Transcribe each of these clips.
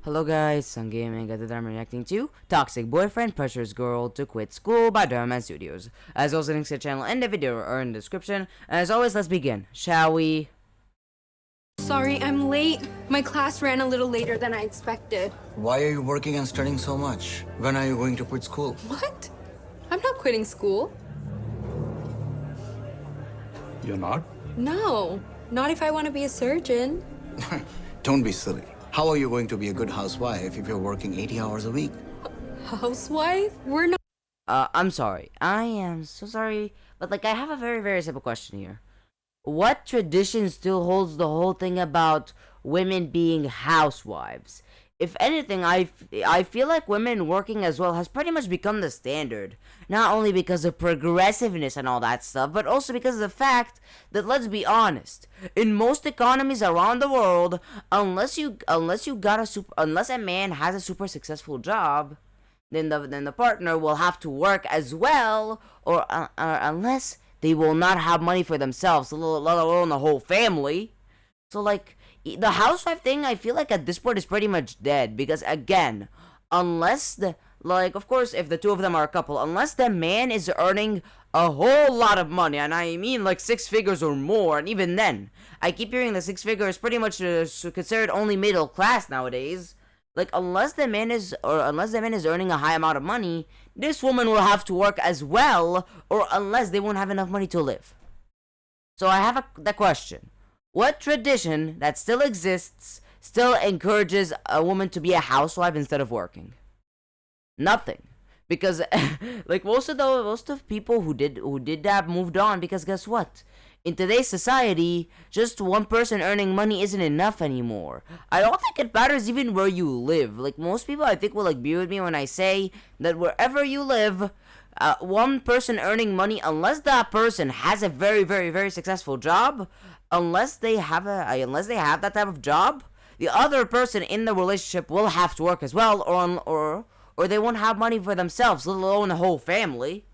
Hello guys, I'm gaming at the Dhar Mann reacting to Toxic Boyfriend Pressures Girl to Quit School by DharMannStudios. As always, links to the channel and the video are in the description. And as always, let's begin, shall we? Sorry, I'm late. My class ran a little later than I expected. Why are you working and studying so much? When are you going to quit school? What? I'm not quitting school. You're not? No, not if I want to be a surgeon. Don't be silly. How are you going to be a good housewife if you're working 80 hours a week? Housewife? We're not. I'm sorry. I am so sorry. But I have a very simple question here. What tradition still holds the whole thing about women being housewives? If anything, I feel like women working as well has pretty much become the standard. Not only because of progressiveness and all that stuff, but also because of the fact that, let's be honest, in most economies around the world, unless a man has a super successful job, then the partner will have to work as well, or unless they will not have money for themselves, let alone the whole family. So the housewife thing, I feel like at this point is pretty much dead, because again, unless of course, if the two of them are a couple, unless the man is earning a whole lot of money, and I mean 6 figures or more, and even then, I keep hearing the 6 figures pretty much considered only middle class nowadays. Unless the man is earning a high amount of money, this woman will have to work as well, or unless they won't have enough money to live. So I have the question. What tradition that still exists still encourages a woman to be a housewife instead of working? Nothing. Because most of people who did that moved on, because guess what? In today's society, just one person earning money isn't enough anymore. I don't think it matters even where you live. Most people, I think, will be with me when I say that wherever you live, one person earning money, unless that person has a very successful job, unless they have that type of job, the other person in the relationship will have to work as well, or they won't have money for themselves, let alone the whole family.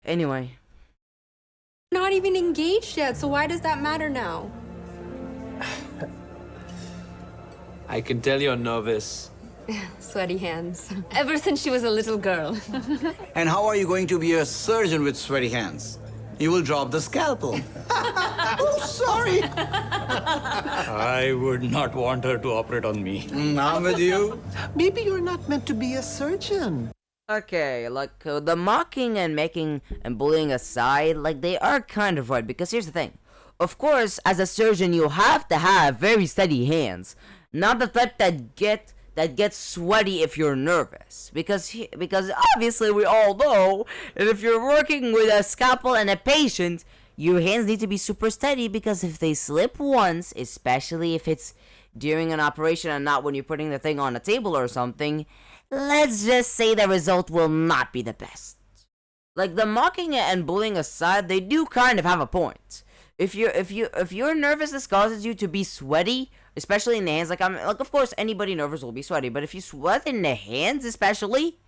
Anyway. Not even engaged yet, so why does that matter now? I can tell you're nervous. Sweaty hands. Ever since she was a little girl. And how are you going to be a surgeon with sweaty hands? You will drop the scalpel. Oh, sorry. I would not want her to operate on me. I'm with you. Maybe you're not meant to be a surgeon. Okay, the mocking and making and bullying aside, they are kind of right, because here's the thing. Of course, as a surgeon, you have to have very steady hands. Not the type that get sweaty if you're nervous. Because obviously we all know that if you're working with a scalpel and a patient, your hands need to be super steady, because if they slip once, especially if it's during an operation and not when you're putting the thing on a table or something, let's just say the result will not be the best. The mocking and bullying aside, they do kind of have a point. If your nervousness causes you to be sweaty, especially in the hands, of course anybody nervous will be sweaty, but if you sweat in the hands especially,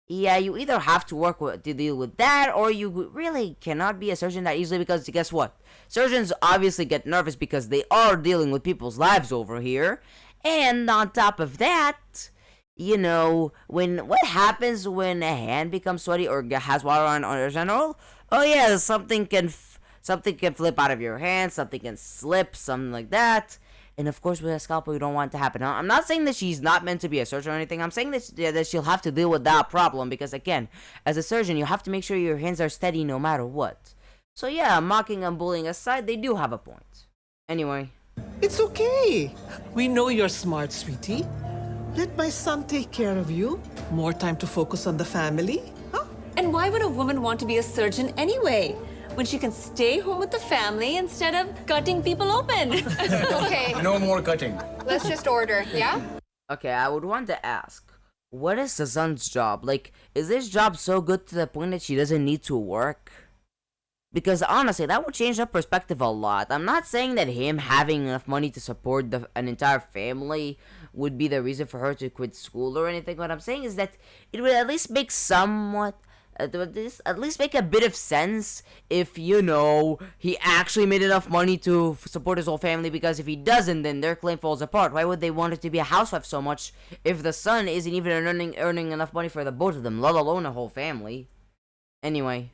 yeah, you either have to deal with that, or you really cannot be a surgeon that easily, because guess what? Surgeons obviously get nervous because they are dealing with people's lives over here, and on top of that, what happens when a hand becomes sweaty or has water on in general? Oh yeah, something can flip out of your hand, something can slip, something like that. And of course, with a scalpel, you don't want it to happen. Now, I'm not saying that she's not meant to be a surgeon or anything. I'm saying that she'll have to deal with that problem, because again, as a surgeon, you have to make sure your hands are steady no matter what. So yeah, mocking and bullying aside, they do have a point. Anyway. It's okay. We know you're smart, sweetie. Let my son take care of you. More time to focus on the family. Huh? And why would a woman want to be a surgeon anyway, when she can stay home with the family instead of cutting people open? Okay, No more cutting. let's just order, yeah? Okay, I would want to ask, what is the son's job? Is this job so good to the point that she doesn't need to work? Because honestly, that would change her perspective a lot. I'm not saying that him having enough money to support an entire family would be the reason for her to quit school or anything. What I'm saying is that it would at least make This at least make a bit of sense if, you know, he actually made enough money to support his whole family, because if he doesn't, then their claim falls apart. Why would they want it to be a housewife so much if the son isn't even earning enough money for the both of them, let alone a whole family? Anyway.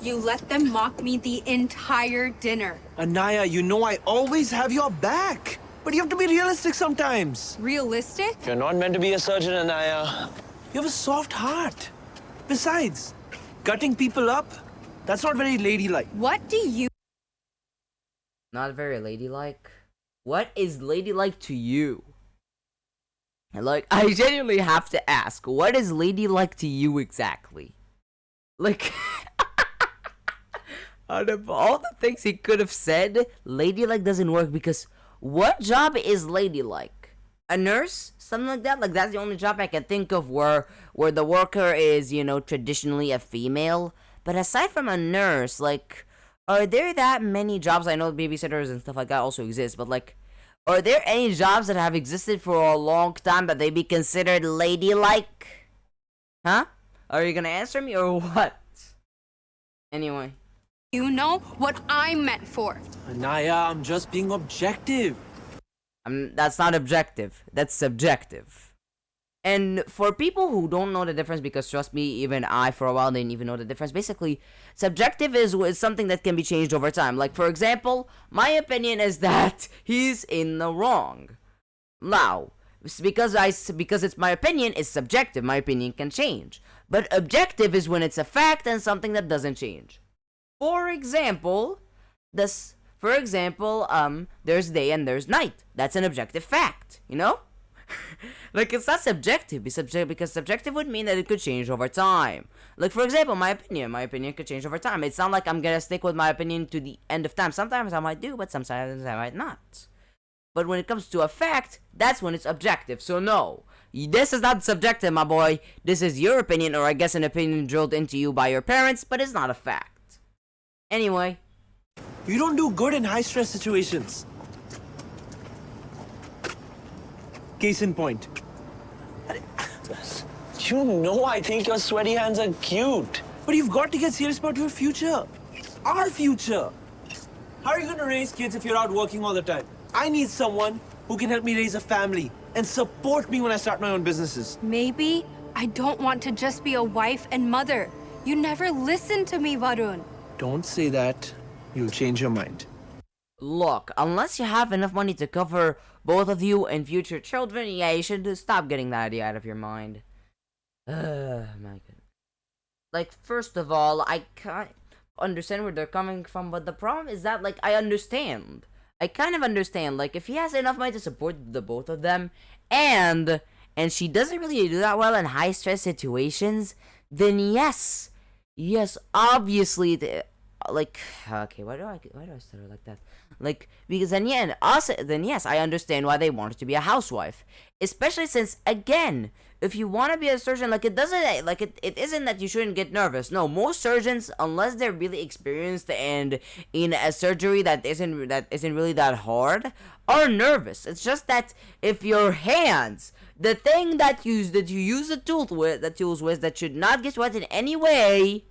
You let them mock me the entire dinner. Anaya, you know I always have your back. But you have to be realistic sometimes. Realistic? You're not meant to be a surgeon, Anaya. You have a soft heart. Besides, cutting people up, that's not very ladylike. What do you... Not very ladylike? What is ladylike to you? Like, I genuinely have to ask, what is ladylike to you exactly? Like, out of all the things he could have said, ladylike doesn't work, because what job is ladylike? A nurse? Something like that? Like, that's the only job I can think of where the worker is, you know, traditionally a female. But aside from a nurse, like, are there that many jobs? I know babysitters and stuff like that also exist, but, like, are there any jobs that have existed for a long time that they be considered ladylike? Huh? Are you gonna answer me or what? Anyway. You know what I'm meant for. Anaya, I'm just being objective. That's not objective. That's subjective. And for people who don't know the difference, because trust me, even I for a while didn't even know the difference. Basically, subjective is something that can be changed over time. Like, for example, my opinion is that he's in the wrong. Now, because it's my opinion, it's subjective. My opinion can change. But objective is when it's a fact and something that doesn't change. For example, there's day and there's night. That's an objective fact, you know? Like, it's not subjective, because subjective would mean that it could change over time. Like, for example, my opinion could change over time. It's not like I'm gonna stick with my opinion to the end of time. Sometimes I might do, but sometimes I might not. But when it comes to a fact, that's when it's objective. So no, this is not subjective, my boy. This is your opinion, or I guess an opinion drilled into you by your parents, but it's not a fact. Anyway. You don't do good in high-stress situations. Case in point. You know I think your sweaty hands are cute. But you've got to get serious about your future. Our future. How are you going to raise kids if you're out working all the time? I need someone who can help me raise a family and support me when I start my own businesses. Maybe I don't want to just be a wife and mother. You never listen to me, Varun. Don't say that. You'll change your mind. Look, unless you have enough money to cover both of you and future children, yeah, you should stop getting that idea out of your mind. My goodness. Like, first of all, I can't understand where they're coming from, but the problem is that, like, I understand. I kind of understand. Like, if he has enough money to support the both of them, and she doesn't really do that well in high-stress situations, then yes, obviously, like, okay, why do I stutter like that? Like, because then yes, I understand why they want her to be a housewife, especially since, again, if you want to be a surgeon, like, it isn't that you shouldn't get nervous. No, most surgeons, unless they're really experienced and in a surgery that isn't really that hard, are nervous. It's just that if your hands, the thing that you use the tools with that should not get sweat in any way,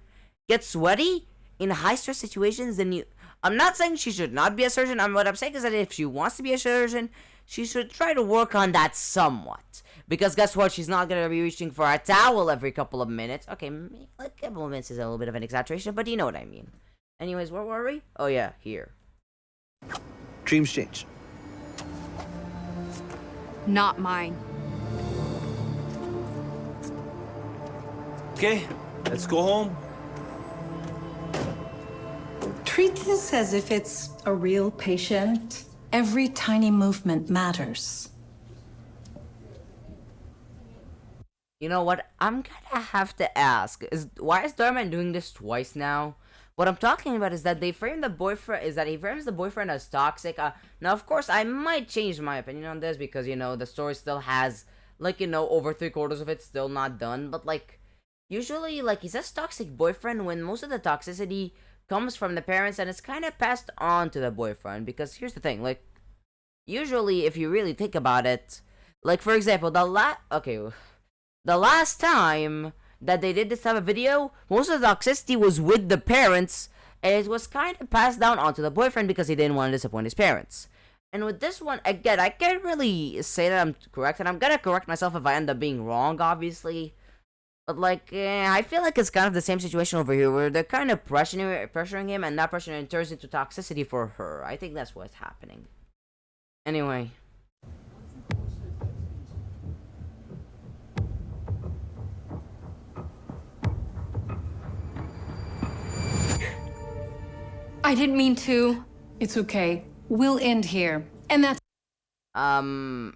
get sweaty in high stress situations, then I'm not saying she should not be a surgeon. What I'm saying is that if she wants to be a surgeon, she should try to work on that somewhat. Because guess what? She's not going to be reaching for a towel every couple of minutes. Okay, like a couple of minutes is a little bit of an exaggeration, but you know what I mean. Anyways, where were we? Oh yeah, here. Dreams change. Not mine. Okay, let's go home. Treat this as if it's a real patient. Every tiny movement matters. You know what? I'm gonna have to ask. Why is Dhar Mann doing this twice now? What I'm talking about is that he frames the boyfriend as toxic. Now, of course, I might change my opinion on this because, you know, the story still has, like, you know, over 3/4 of it still not done. But, like, usually, like, he says toxic boyfriend when most of the toxicity comes from the parents and it's kind of passed on to the boyfriend. Because here's the thing, like, usually if you really think about it, like, for example, the last time that they did this type of video, most of the toxicity was with the parents, and it was kind of passed down onto the boyfriend because he didn't want to disappoint his parents. And with this one, again, I can't really say that I'm correct, and I'm gonna correct myself if I end up being wrong, obviously. But, like, I feel like it's kind of the same situation over here, where they're kind of pressuring him, and that pressure turns into toxicity for her. I think that's what's happening. Anyway. I didn't mean to. It's okay. We'll end here. And that's I'm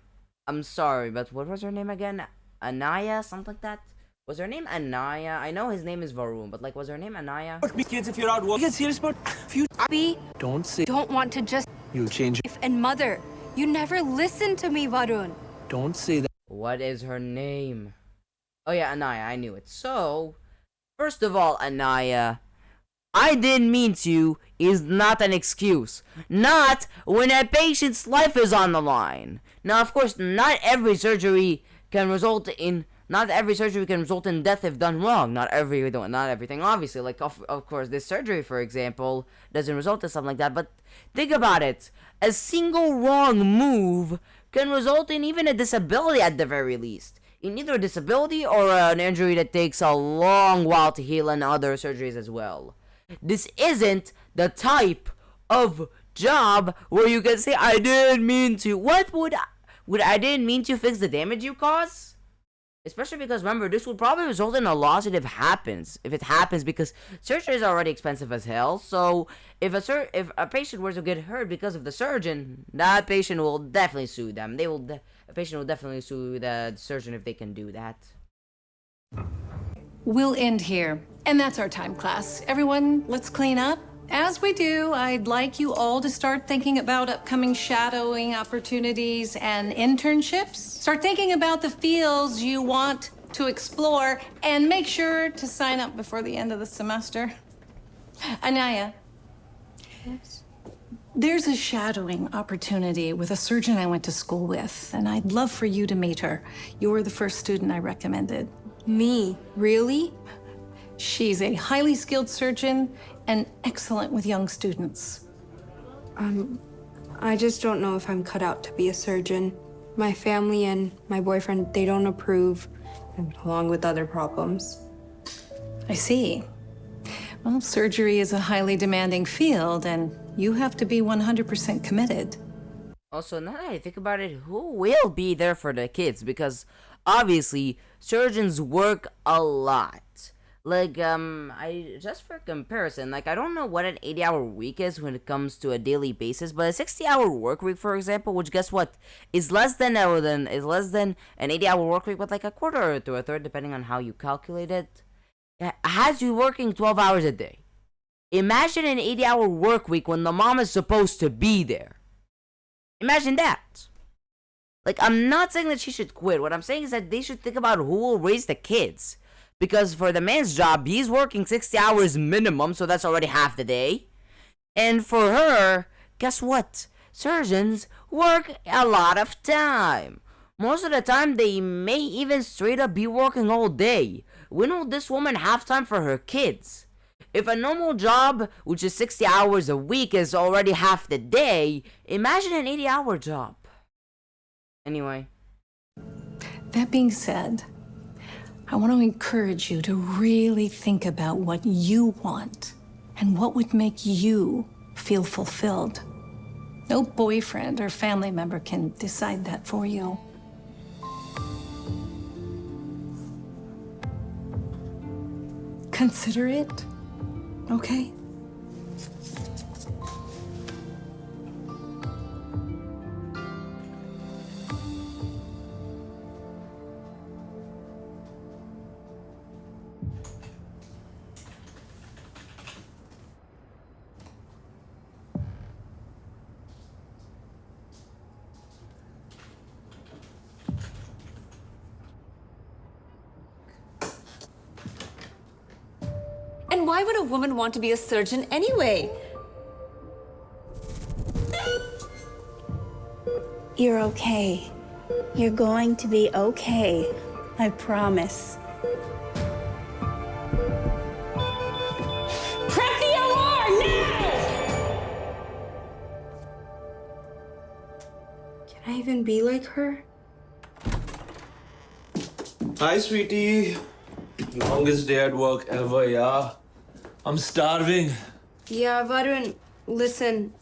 sorry, but what was her name again? Anaya? Something like that? Was her name Anaya? I know his name is Varun, but, like, was her name Anaya? Kids, if you're out working, get serious about future. We Don't say don't want to just you'll change. wife and mother. You never listen to me, Varun. Don't say that. What is her name? Oh yeah, Anaya, I knew it. So, first of all, Anaya, I didn't mean to is not an excuse. Not when a patient's life is on the line. Now, of course, not every surgery can result in death if done wrong. Not everything, obviously. Like, of course, this surgery, for example, doesn't result in something like that. But think about it. A single wrong move can result in even a disability at the very least. In either a disability or an injury that takes a long while to heal, and other surgeries as well. This isn't the type of job where you can say, I didn't mean to. What would I didn't mean to fix the damage you cause? Especially because, remember, this would probably result in a lawsuit if it happens, because surgery is already expensive as hell. So if a patient were to get hurt because of the surgeon, that patient will definitely sue them. A patient will definitely sue the surgeon if they can do that. We'll end here. And that's our time, class. Everyone, let's clean up. As we do, I'd like you all to start thinking about upcoming shadowing opportunities and internships. Start thinking about the fields you want to explore, and make sure to sign up before the end of the semester. Anaya. Yes? There's a shadowing opportunity with a surgeon I went to school with, and I'd love for you to meet her. You were the first student I recommended. Me? Really? She's a highly skilled surgeon and excellent with young students. I just don't know if I'm cut out to be a surgeon. My family and my boyfriend, they don't approve, along with other problems. I see. Well, surgery is a highly demanding field, and you have to be 100% committed. Also, now that I think about it, who will be there for the kids? Because obviously, surgeons work a lot. Like, just for comparison, like, I don't know what an 80-hour week is when it comes to a daily basis, but a 60-hour work week, for example, which, guess what, is less than an 80-hour work week, but like a quarter to a third, depending on how you calculate it, has you working 12 hours a day. Imagine an 80-hour work week when the mom is supposed to be there. Imagine that. Like, I'm not saying that she should quit. What I'm saying is that they should think about who will raise the kids. Because for the man's job, he's working 60 hours minimum, so that's already half the day. And for her, guess what? Surgeons work a lot of time. Most of the time, they may even straight up be working all day. When will this woman have time for her kids? If a normal job, which is 60 hours a week, is already half the day, imagine an 80-hour job. Anyway. That being said, I want to encourage you to really think about what you want and what would make you feel fulfilled. No boyfriend or family member can decide that for you. Consider it, okay? And why would a woman want to be a surgeon anyway? You're okay. You're going to be okay. I promise. Press the alarm now! Can I even be like her? Hi, sweetie. Longest day at work ever, yeah. I'm starving. Yeah, Varun, listen,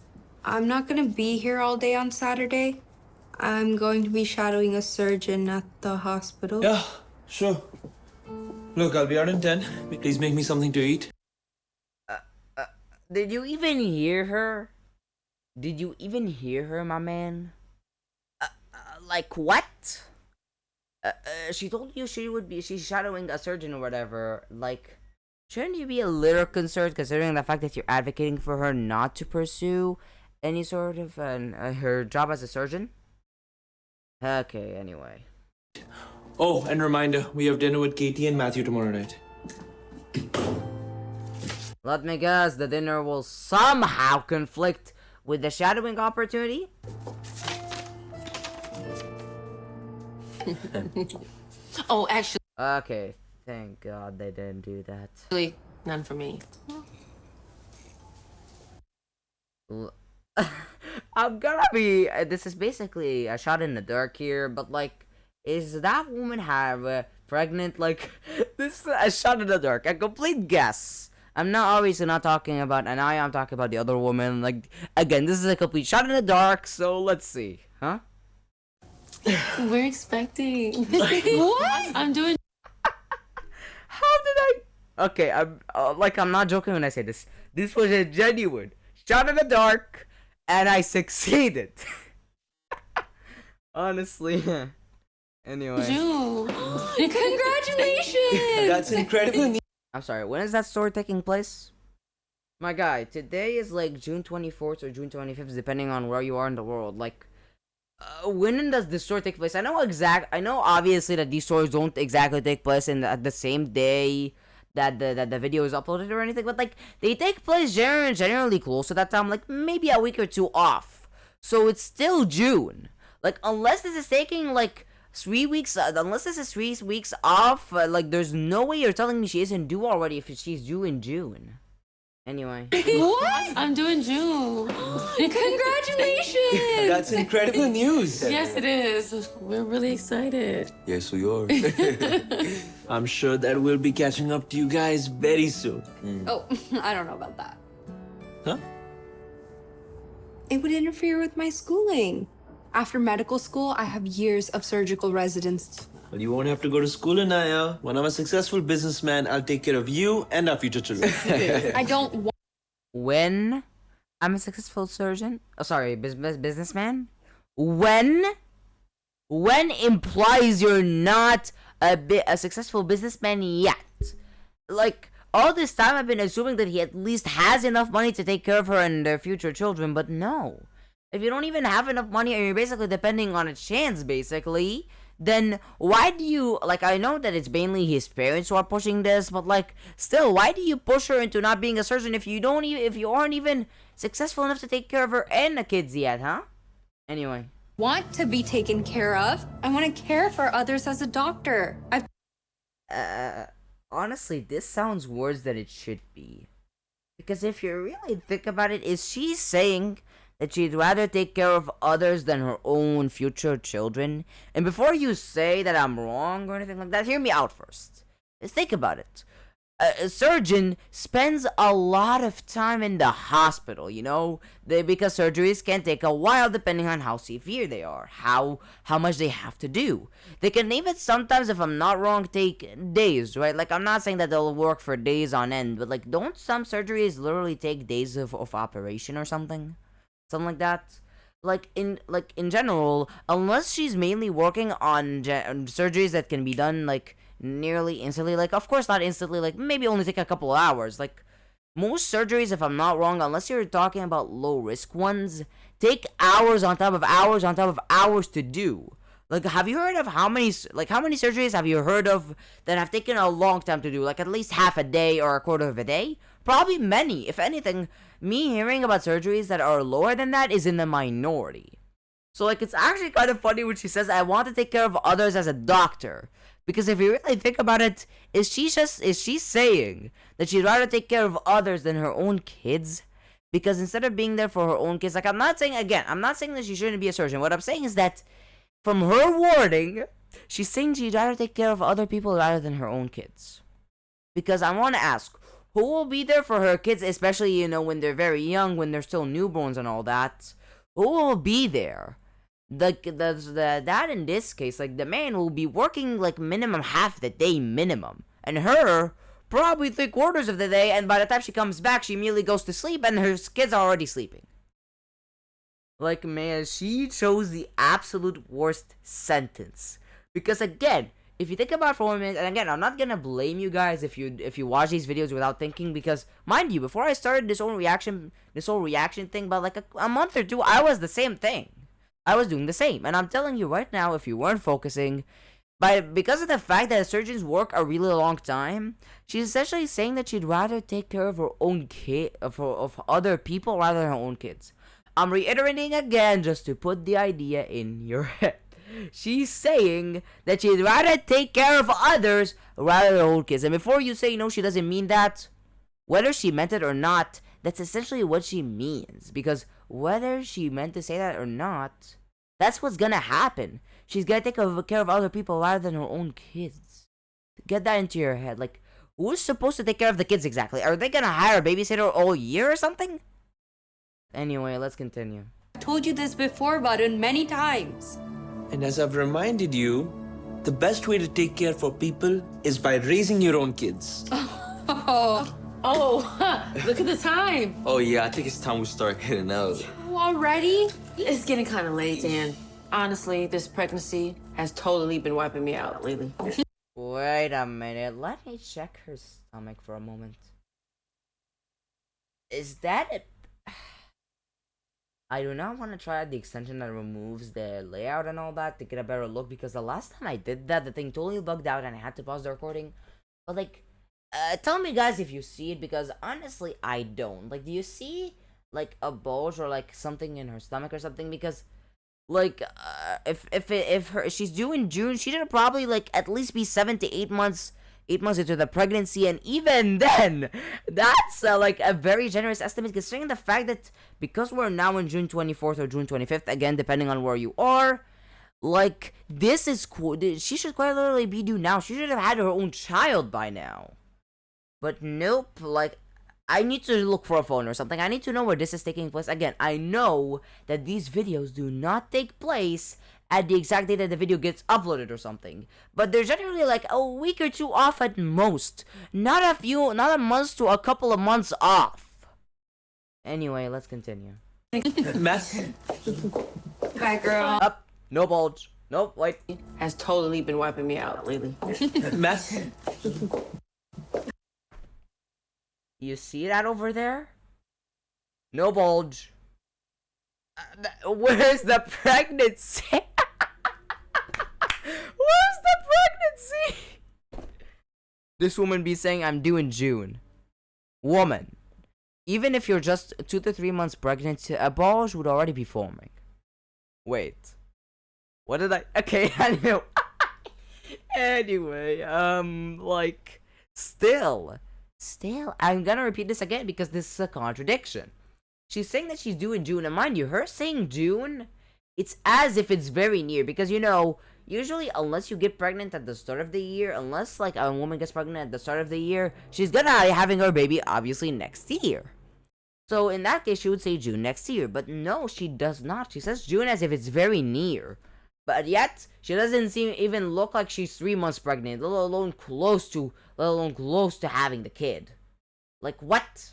I'm not gonna be here all day on Saturday. I'm going to be shadowing a surgeon at the hospital. Yeah, sure. Look, I'll be out in 10. Please make me something to eat. Did you even hear her? Did you even hear her, my man? Like what? She told you she's shadowing a surgeon or whatever. Like, shouldn't you be a little concerned considering the fact that you're advocating for her not to pursue any sort of her job as a surgeon? Okay, anyway. Oh, and reminder, we have dinner with Katie and Matthew tomorrow night. Let me guess, the dinner will somehow conflict with the shadowing opportunity? Oh, actually, Okay, thank God they didn't do that. none for me. I'm gonna be. This is basically a shot in the dark here, but like, is that woman have pregnant? Like, this is a shot in the dark, a complete guess. I'm not obviously not talking about Anaya. I'm talking about the other woman. Like, again, this is a complete shot in the dark. So let's see, huh? We're expecting. What? I'm doing. How did I? Okay, I'm not joking when I say this. This was a genuine shot in the dark, and I succeeded. Honestly. Anyway. June. Congratulations! That's incredible. I'm sorry, when is that story taking place? My guy, today is like June 24th or June 25th, depending on where you are in the world. Like, when does this story take place? I know obviously that these stories don't exactly take place at the same day that the video is uploaded or anything, but like, they take place generally close to that time, like maybe a week or two off. So it's still June. Like, unless this is taking like 3 weeks, unless this is 3 weeks off, like, there's no way you're telling me she isn't due already if she's due in June. Anyway. What? I'm doing June. Congratulations! That's incredible news. Yes, it is. We're really excited. Yes, we are. I'm sure that we'll be catching up to you guys very soon. Oh, I don't know about that. Huh? It would interfere with my schooling. After medical school, I have years of surgical residence. Well, you won't have to go to school, Anaya. When I'm a successful businessman, I'll take care of you and our future children. I don't want. When I'm a successful surgeon, businessman. When implies you're not a successful businessman yet. Like, all this time I've been assuming that he at least has enough money to take care of her and their future children, but no. If you don't even have enough money and you're basically depending on a chance, basically, then why do you, like, I know that it's mainly his parents who are pushing this, but like, still, why do you push her into not being a surgeon if you aren't even successful enough to take care of her and the kids yet, huh? Anyway. Want to be taken care of. I want to care for others as a doctor. Honestly, this sounds worse than it should be. Because if you really think about it, is she saying that she'd rather take care of others than her own future children? And before you say that I'm wrong or anything like that, hear me out first. Just think about it. A surgeon spends a lot of time in the hospital, you know, because surgeries can take a while depending on how severe they are, how much they have to do. They can even sometimes, if I'm not wrong, take days, right? Like, I'm not saying that they'll work for days on end, but like, don't some surgeries literally take days of operation or something? Something like that? In general, unless she's mainly working on surgeries that can be done, like, nearly instantly, like, of course not instantly, like, maybe only take a couple of hours, like, most surgeries, if I'm not wrong, unless you're talking about low-risk ones, take hours on top of hours on top of hours to do. Like, have you heard of how many surgeries have you heard of that have taken a long time to do, like, at least half a day or a quarter of a day? Probably many. If anything, me hearing about surgeries that are lower than that is in the minority. So, like, it's actually kind of funny when she says, I want to take care of others as a doctor. Because if you really think about it, is she saying that she'd rather take care of others than her own kids? Because instead of being there for her own kids, like I'm not saying that she shouldn't be a surgeon. What I'm saying is that from her wording, she's saying she'd rather take care of other people rather than her own kids. Because I want to ask, who will be there for her kids, especially, you know, when they're very young, when they're still newborns and all that? Who will be there? The dad in this case, like the man will be working like minimum half the day minimum. And her, probably 3/4 of the day, and by the time she comes back, she immediately goes to sleep and her kids are already sleeping. Like, man, she chose the absolute worst sentence. Because again, if you think about it for a minute, and again, I'm not gonna blame you guys if you watch these videos without thinking, because mind you, before I started this whole reaction thing, but like a month or two, I was the same thing. I was doing the same, and I'm telling you right now, if you weren't focusing, because of the fact that surgeons work a really long time, she's essentially saying that she'd rather take care of her own kid, of other people rather than her own kids. I'm reiterating again just to put the idea in your head. She's saying that she'd rather take care of others rather than her own kids. And before you say, no, she doesn't mean that, whether she meant it or not, that's essentially what she means. Because whether she meant to say that or not, that's what's gonna happen. She's gonna take care of other people rather than her own kids. Get that into your head. Like, who's supposed to take care of the kids exactly? Are they gonna hire a babysitter all year or something? Anyway, let's continue. I told you this before, Varun, many times. And as I've reminded you, the best way to take care for people is by raising your own kids. Oh, look at the time. Oh, yeah, I think it's time we start heading out. Already? It's getting kind of late, Dan. Honestly, this pregnancy has totally been wiping me out lately. Wait a minute. Let me check her stomach for a moment. Is that it? I do not want to try the extension that removes the layout and all that to get a better look, because the last time I did that, the thing totally bugged out and I had to pause the recording. But like, tell me guys if you see it, because honestly I don't. Like, do you see like a bulge or like something in her stomach or something? Because like if she's due in June, she should probably like at least be 7 to 8 months into the pregnancy, and even then, that's like a very generous estimate, considering the fact that because we're now in June 24th or June 25th, again depending on where you are, like this is cool. She should quite literally be due now. She should have had her own child by now. But nope, like I need to look for a phone or something. I need to know where this is taking place. Again, I know that these videos do not take place at the exact date that the video gets uploaded or something, but they're generally like a week or two off at most, not a month to a couple of months off. Anyway, let's continue. Matt? Bye, girl. Up, no bulge. Nope, wait. Has totally been wiping me out lately. Matt? You see that over there? No bulge. Where's the pregnancy? Where's the pregnancy? This woman be saying I'm due in June. Woman, even if you're just 2 to 3 months pregnant, a bulge would already be forming. Wait. What did I... Okay, I know. Anyway, like, still, I'm gonna repeat this again because this is a contradiction. She's saying that she's due in June, and mind you, her saying June, it's as if it's very near, because, you know, usually, unless you get pregnant at the start of the year, unless, like, a woman gets pregnant at the start of the year, she's gonna be having her baby, obviously, next year. So, in that case, she would say June next year, but no, she does not. She says June as if it's very near. But yet, she doesn't even look like she's 3 months pregnant, let alone close to having the kid. Like, what?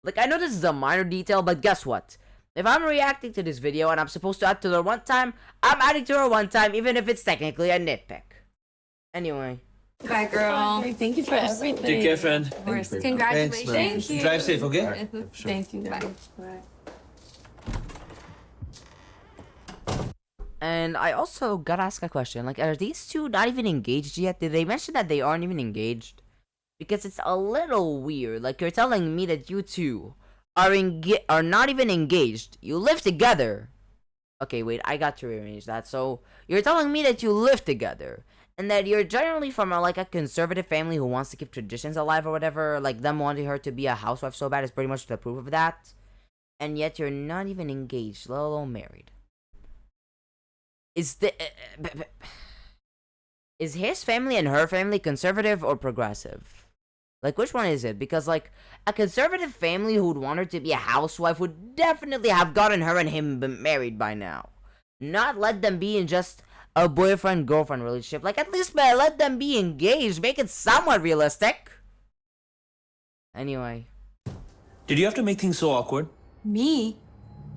Like, I know this is a minor detail, but guess what? If I'm reacting to this video and I'm supposed to add to her one time, I'm adding to her one time, even if it's technically a nitpick. Anyway. Bye, girl. Thank you for everything. Take care, friend. Of course. Congratulations. Thank you. Drive safe, okay? Thank you, guys. Bye. And I also gotta ask a question. Like, are these two not even engaged yet? Did they mention that they aren't even engaged? Because it's a little weird. Like, you're telling me that you two are not even engaged. You live together. Okay, wait, I got to rearrange that. So, you're telling me that you live together. and that you're generally from like a conservative family who wants to keep traditions alive or whatever, like them wanting her to be a housewife so bad is pretty much the proof of that. And yet you're not even engaged, let alone married. Is his family and her family conservative or progressive? Like, which one is it? Because, like, a conservative family who'd want her to be a housewife would definitely have gotten her and him married by now. Not let them be in just a boyfriend-girlfriend relationship. Like, at least let them be engaged. Make it somewhat realistic. Anyway. Did you have to make things so awkward? Me?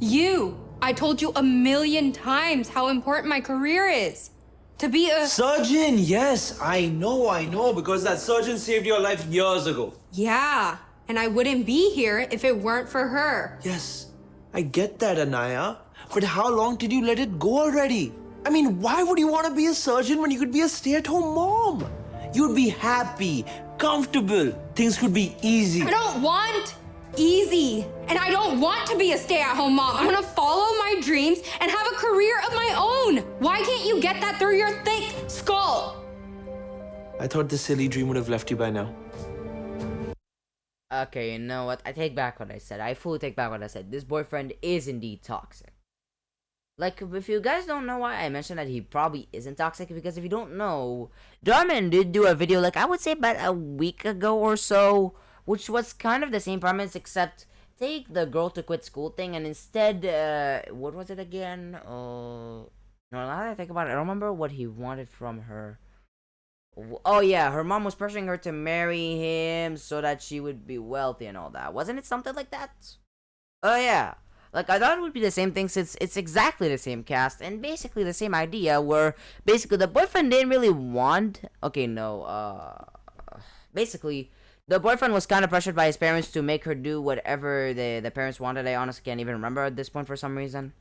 You! I told you 1,000,000 times how important my career is. To be a surgeon, yes, I know, because that surgeon saved your life years ago. Yeah, and I wouldn't be here if it weren't for her. Yes, I get that, Anaya. But how long did you let it go already? I mean, why would you want to be a surgeon when you could be a stay-at-home mom? You'd be happy, comfortable, things could be easy. I don't want easy, and I don't want to be a stay-at-home mom. I'm gonna follow my dreams and have a career of my own. Why can't you get that through your thick skull? I thought this silly dream would have left you by now. Okay, you know what? I take back what I said. I fully take back what I said. This boyfriend is indeed toxic. Like, if you guys don't know why I mentioned that he probably isn't toxic, because if you don't know, DharMann did do a video, like, I would say about a week ago or so, which was kind of the same premise, except take the girl to quit school thing, and instead, what was it again? No, now that I think about it, I don't remember what he wanted from her. Oh yeah, her mom was pressuring her to marry him so that she would be wealthy and all that. Wasn't it something like that? Oh yeah. Like, I thought it would be the same thing since it's exactly the same cast and basically the same idea where basically the boyfriend didn't really want... Okay, no, basically... The boyfriend was kind of pressured by his parents to make her do whatever the parents wanted. I honestly can't even remember at this point for some reason.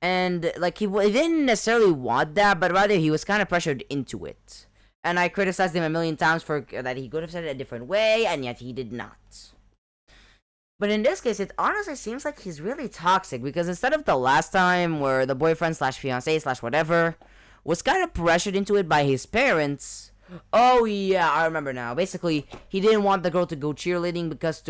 And, like, he didn't necessarily want that, but rather he was kind of pressured into it. And I criticized him 1,000,000 times for that he could have said it a different way, and yet he did not. But in this case, it honestly seems like he's really toxic, because instead of the last time where the boyfriend slash fiancé slash whatever was kind of pressured into it by his parents... Oh yeah, I remember now. Basically, he didn't want the girl to go cheerleading because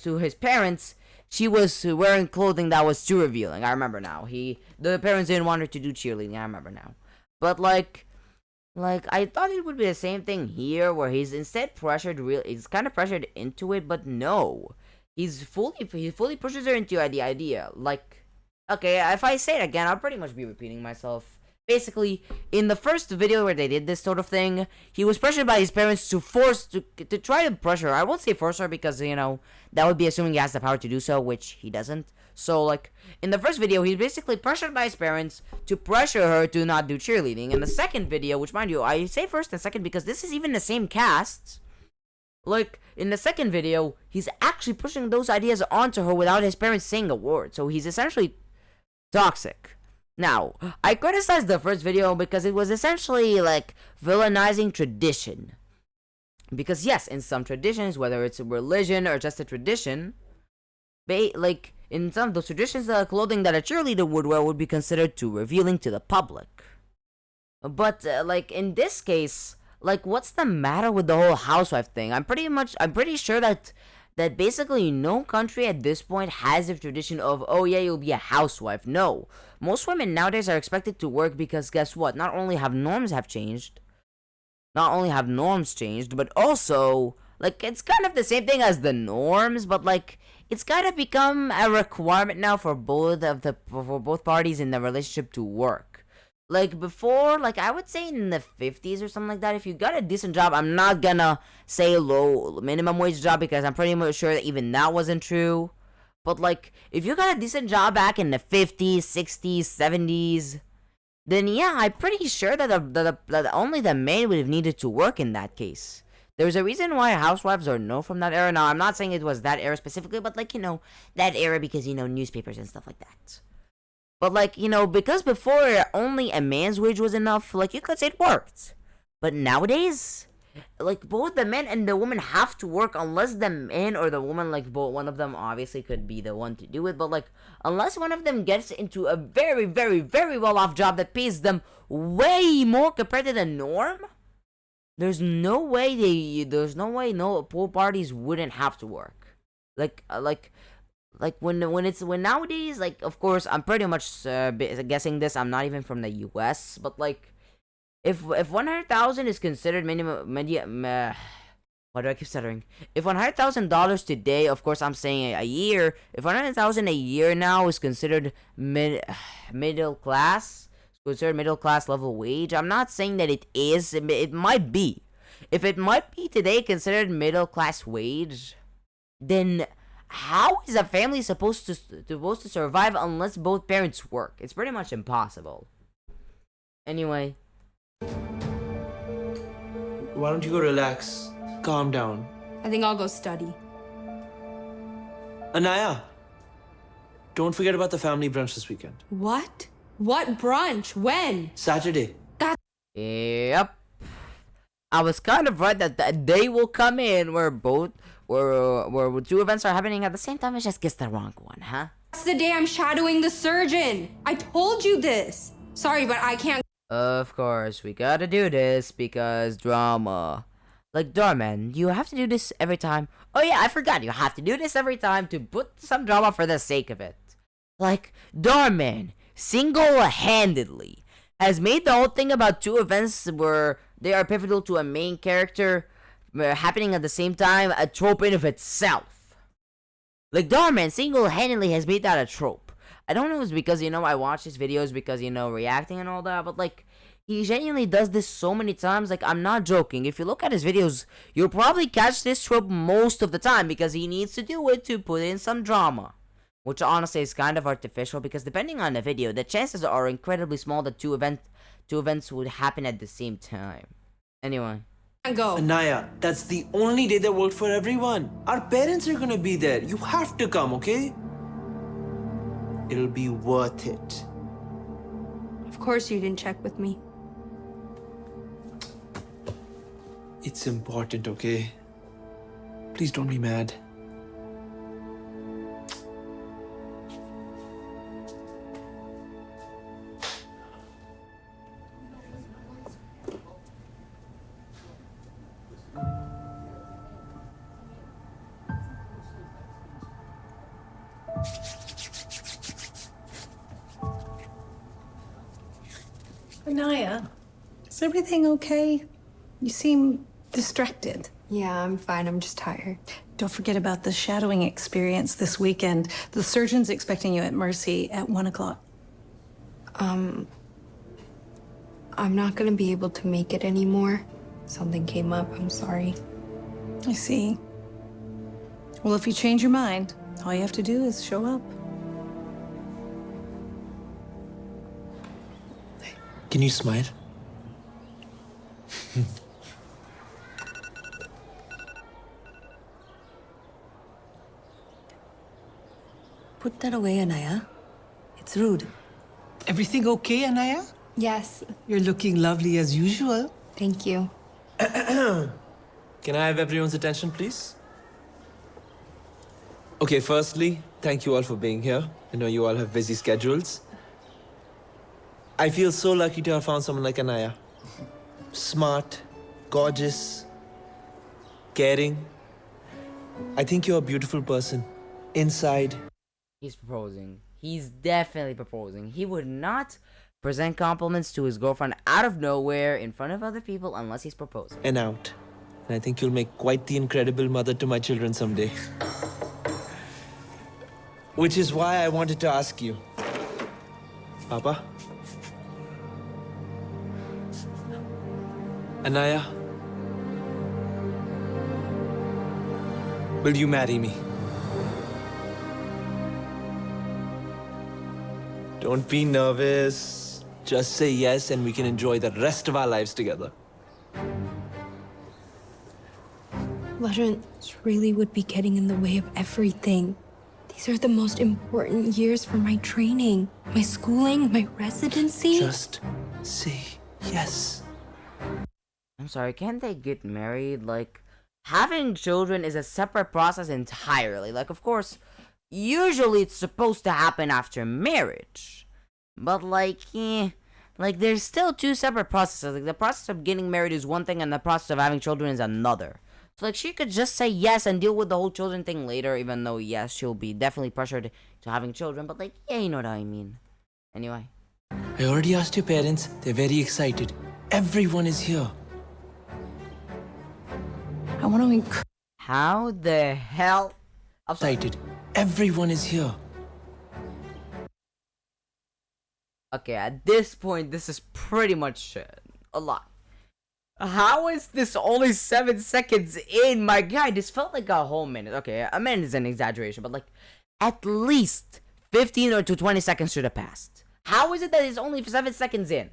to his parents, she was wearing clothing that was too revealing. I remember now. The parents didn't want her to do cheerleading. I remember now. But like I thought it would be the same thing here, where he's instead pressured. He's kind of pressured into it, but no, he fully pushes her into the idea. Like, okay, if I say it again, I'll pretty much be repeating myself. Basically, in the first video where they did this sort of thing, he was pressured by his parents to try to pressure her. I won't say force her because, you know, that would be assuming he has the power to do so, which he doesn't. So, like, in the first video, he's basically pressured by his parents to pressure her to not do cheerleading. In the second video, which, mind you, I say first and second because this is even the same cast. Like, in the second video, he's actually pushing those ideas onto her without his parents saying a word. So he's essentially toxic. Now, I criticized the first video because it was essentially, like, villainizing tradition. Because, yes, in some traditions, whether it's a religion or just a tradition, like, in some of those traditions, the clothing that a cheerleader would wear would be considered too revealing to the public. But, like, in this case, like, what's the matter with the whole housewife thing? I'm pretty sure that basically no country at this point has a tradition of, oh yeah, you'll be a housewife. No. Most women nowadays are expected to work because guess what? Not only have norms changed, but also, like, it's kind of the same thing as the norms, but, like, it's kind of become a requirement now for both parties in the relationship to work. Like, before, like, I would say in the 50s or something like that, if you got a decent job, I'm not gonna say low minimum wage job because I'm pretty much sure that even that wasn't true. But, like, if you got a decent job back in the 50s, 60s, 70s, then yeah, I'm pretty sure that only the man would have needed to work in that case. There's a reason why housewives are known from that era. Now, I'm not saying it was that era specifically, but, like, you know, that era because, you know, newspapers and stuff like that. But, like, you know, because before only a man's wage was enough, like, you could say it worked. But nowadays, like both the man and the woman have to work unless the man or the woman, like both one of them obviously could be the one to do it, but like unless one of them gets into a very very very well off job that pays them way more compared to the norm, there's no way no poor parties wouldn't have to work. Like when nowadays, like of course I'm pretty much guessing this, I'm not even from the US, but like if 100,000 is considered why do I keep stuttering? If $100,000 today, of course I'm saying a year, if 100,000 a year now is considered middle class, considered middle class level wage, I'm not saying that it is, it might be. If it might be today considered middle class wage, then how is a family supposed to survive unless both parents work? It's pretty much impossible. Anyway, Why don't you go relax? Calm down. I think I'll go study. Anaya, don't forget about the family brunch this weekend. What? What brunch? When? Saturday. yep. I was kind of right that that day will come in where two events are happening at the same time. I just guessed the wrong one, huh? That's the day I'm shadowing the surgeon. I told you this. Sorry, but I can't. Of course, we gotta do this because drama. Like, DharMann, you have to do this every time. Oh yeah, I forgot, you have to do this every time to put some drama for the sake of it. Like, DharMann, single-handedly, has made the whole thing about two events where they are pivotal to a main character happening at the same time a trope in of itself. Like, DharMann single-handedly has made that a trope. I don't know if it's because, I watch his videos because, reacting and all that, but, like, he genuinely does this so many times. Like, I'm not joking. If you look at his videos, you'll probably catch this trope most of the time because he needs to do it to put in some drama. Which, honestly, is kind of artificial because depending on the video, the chances are incredibly small that two events would happen at the same time. Anyway. Go. Anaya, that's the only day that worked for everyone. Our parents are gonna be there. You have to come, okay? It'll be worth it. Of course you didn't check with me. It's important, okay? Please don't be mad. Anaya, is everything okay? You seem distracted. Yeah, I'm fine. I'm just tired. Don't forget about the shadowing experience this weekend. The surgeon's expecting you at Mercy at 1 o'clock. I'm not gonna be able to make it anymore. Something came up. I'm sorry. I see. Well, if you change your mind, all you have to do is show up. Can you smile? Put that away, Anaya. It's rude. Everything okay, Anaya? Yes. You're looking lovely as usual. Thank you. Can I have everyone's attention, please? Okay, firstly, thank you all for being here. I know you all have busy schedules. I feel so lucky to have found someone like Anaya. Smart, gorgeous, caring. I think you're a beautiful person. Inside. He's proposing. He's definitely proposing. He would not present compliments to his girlfriend out of nowhere in front of other people unless he's proposing. And out. And I think you'll make quite the incredible mother to my children someday. Which is why I wanted to ask you. Papa? Anaya? Will you marry me? Don't be nervous. Just say yes and we can enjoy the rest of our lives together. This really would be getting in the way of everything. These are the most important years for my training, my schooling, my residency. Just say yes. I'm sorry, can't they get married? Like, having children is a separate process entirely. Like, of course, usually it's supposed to happen after marriage. But, like, like, there's still two separate processes. Like, the process of getting married is one thing, and the process of having children is another. So, like, she could just say yes and deal with the whole children thing later, even though, yes, she'll be definitely pressured to having children. But, like, yeah, you know what I mean. Anyway. I already asked your parents. They're very excited. Everyone is here. I want to encourage. How the hell? Excited. Everyone is here. Okay, at this point, this is pretty much a lot. How is this only 7 seconds in? My guy, this felt like a whole minute. Okay, a minute is an exaggeration, but like, at least 15 or to 20 seconds should have passed. How is it that it's only 7 seconds in?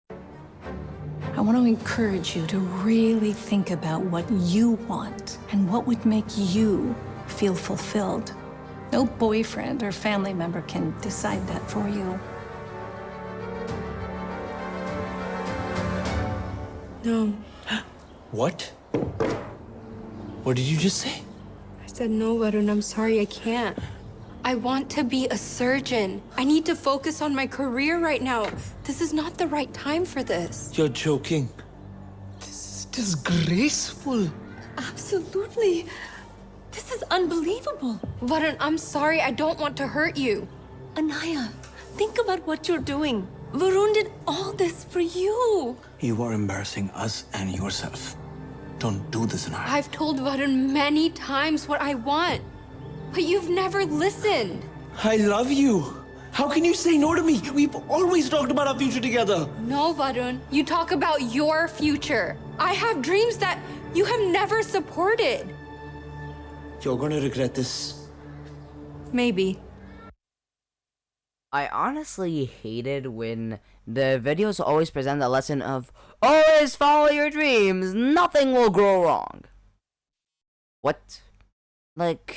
I want to encourage you to really think about what you want and what would make you feel fulfilled. No boyfriend or family member can decide that for you. No. What? What did you just say? I said no, Varun. I'm sorry, I can't. I want to be a surgeon. I need to focus on my career right now. This is not the right time for this. You're joking. This is disgraceful. Absolutely. This is unbelievable. Varun, I'm sorry. I don't want to hurt you. Anaya, think about what you're doing. Varun did all this for you. You are embarrassing us and yourself. Don't do this, Anaya. I've told Varun many times what I want, but you've never listened. I love you. How can you say no to me? We've always talked about our future together. No, Varun. You talk about your future. I have dreams that you have never supported. You're gonna regret this. Maybe. I honestly hated when the videos always present the lesson of always follow your dreams, nothing will go wrong. What? Like,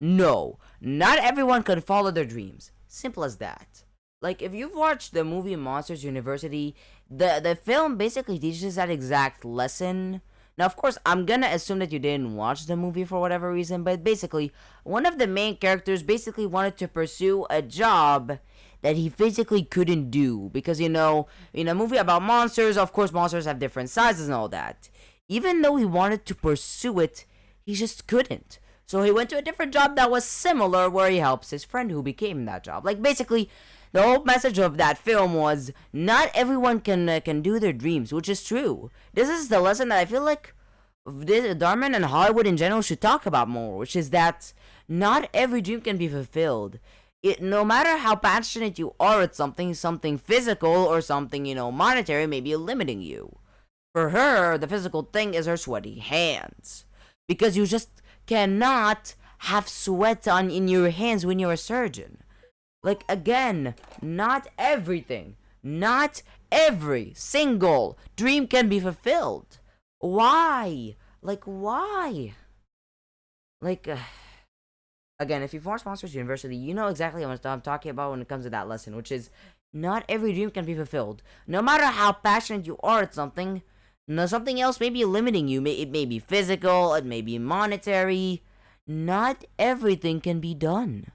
no, not everyone can follow their dreams. Simple as that. Like, if you've watched the movie Monsters University, the film basically teaches that exact lesson. Now, of course, I'm gonna assume that you didn't watch the movie for whatever reason, but basically, one of the main characters basically wanted to pursue a job that he physically couldn't do. Because, in a movie about monsters, of course, monsters have different sizes and all that. Even though he wanted to pursue it, he just couldn't. So he went to a different job that was similar, where he helps his friend who became that job. Like, basically, the whole message of that film was not everyone can do their dreams, which is true. This is the lesson that I feel like DharMann and Hollywood in general should talk about more, which is that not every dream can be fulfilled. No matter how passionate you are at something physical or something, monetary may be limiting you. For her, the physical thing is her sweaty hands. Because you just cannot have sweat in your hands when you're a surgeon. Like, again, not everything, not every single dream can be fulfilled. Why? Like, why? Like, again, if you've watched Monsters University, you know exactly what I'm talking about when it comes to that lesson, which is not every dream can be fulfilled. No matter how passionate you are at something, something else may be limiting you. It may be physical, it may be monetary. Not everything can be done.